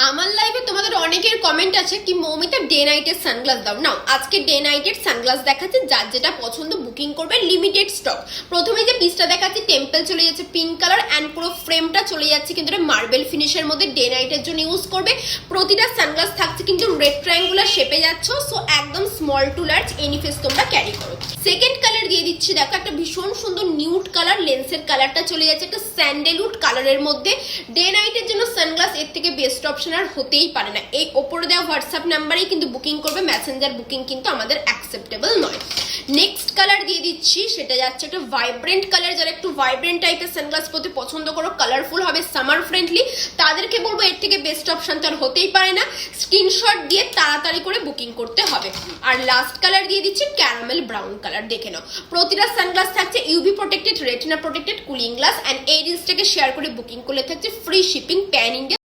আমার লাইভে তোমাদের অনেকের কমেন্ট আছে কি মৌমিতা ডে নাইটের সানগ্লাস দাও। নাও আজকে ডে নাইটের সানগ্লাস দেখাচ্ছে, যার যেটা পছন্দ বুকিং করবে, লিমিটেড স্টক। প্রথমে যে পিসটা দেখাচ্ছি টেম্পল চলে যাচ্ছে পিঙ্ক কালার অ্যান্ড পুরো ফ্রেমটা চলে যাচ্ছে কিন্তু এটা মার্বেল ফিনিশের মধ্যে, ডে নাইটের জন্য ইউজ করবে। প্রতিটা সানগ্লাস থাকছে কিন্তু রেড ট্রায়াঙ্গুলার শেপে যাচ্ছ, সো একদম small to large any face তোমরা ক্যারি করো। সেকেন্ড কালার দিয়ে দিচ্ছি, দেখো একটা ভীষণ সুন্দর নিউড কালার, লেন্সের কালারটা চলে যাচ্ছে একটা স্যান্ডেলউড কালারের মধ্যে। ডে নাইটের জন্য সানগ্লাস এর থেকে বেস্ট অপশন আর হতেই পারে না। এই ওপরে দেওয়া হোয়াটসঅ্যাপ নাম্বারেই কিন্তু বুকিং করবে, মেসেঞ্জার বুকিং কিন্তু আমাদের অ্যাকসেপ্টেবল নয়। নেক্সট কালার দিয়ে দিচ্ছি, সেটা যাচ্ছে একটা ভাইব্রেন্ট কালার। যারা একটু ভাইব্রেন্ট টাইপের সানগ্লাস পরতে পছন্দ করো, কালারফুল হবে, সামার ফ্রেন্ডলি, তাদেরকে বলবো এর থেকে বেস্ট অপশন তো আর হতেই পারে না। স্ক্রিনশট দিয়ে তাড়াতাড়ি করে বুকিং করতে হবে। আর লাস্ট কালার দিয়ে দিচ্ছি ক্যারামেল ব্রাউন কালার, দেখে নাও। প্রতিটা সানগ্লাস থাকছে UV protected, retina protected, cooling glass, and এই রিলসটাকে শেয়ার করে বুকিং করলে থাকছে ফ্রি শিপিং প্যান ইন্ডিয়া।